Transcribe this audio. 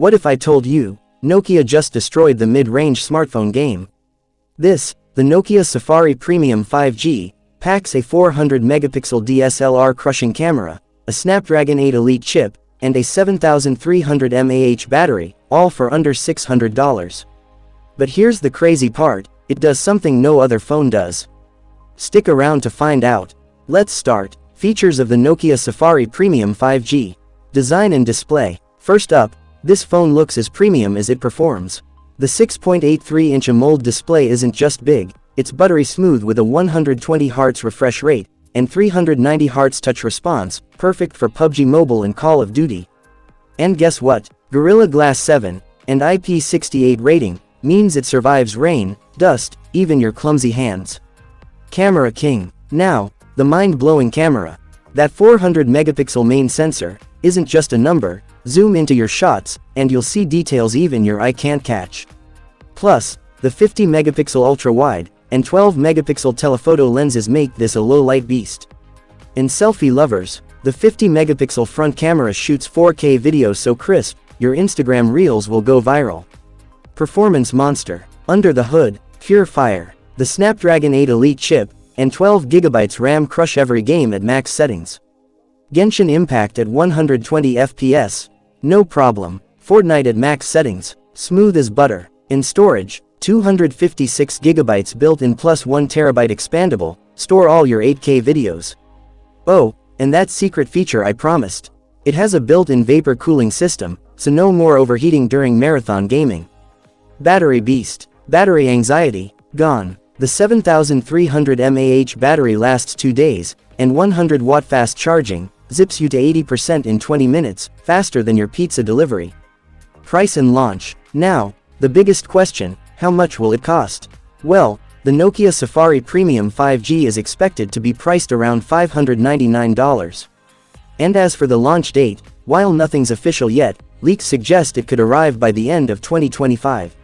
What if I told you, Nokia just destroyed the mid-range smartphone game? The Nokia Safari Premium 5G, packs a 400-megapixel DSLR crushing camera, a Snapdragon 8 Elite chip, and a 7300mAh battery, all for under $600. But here's the crazy part, it does something no other phone does. Stick around to find out. Let's start. Features of the Nokia Safari Premium 5G. Design and display. First up, this phone looks as premium as it performs. The 6.83-inch AMOLED display isn't just big, it's buttery smooth with a 120Hz refresh rate, and 390Hz touch response, perfect for PUBG Mobile and Call of Duty. And guess what? Gorilla Glass 7, and IP68 rating, means it survives rain, dust, even your clumsy hands. Camera king. Now, the mind-blowing camera. That 400-megapixel main sensor isn't just a number. Zoom into your shots, and you'll see details even your eye can't catch. Plus, the 50-megapixel ultra-wide and 12-megapixel telephoto lenses make this a low-light beast. And selfie lovers, the 50-megapixel front camera shoots 4K video so crisp, your Instagram reels will go viral. Performance monster. Under the hood, pure fire. The Snapdragon 8 Elite chip and 12GB RAM crush every game at max settings. Genshin Impact at 120 FPS. No problem. Fortnite at max settings, smooth as butter. In storage, 256GB built-in plus 1TB expandable, store all your 8K videos. Oh, and that secret feature I promised. It has a built-in vapor cooling system, so no more overheating during marathon gaming. Battery beast. Battery anxiety, gone. The 7300mAh battery lasts 2 days, and 100-watt fast charging zips you to 80% in 20 minutes, faster than your pizza delivery. Price and launch. Now, the biggest question, how much will it cost? Well, the Nokia Safari Premium 5G is expected to be priced around $599. And as for the launch date, while nothing's official yet, leaks suggest it could arrive by the end of 2025.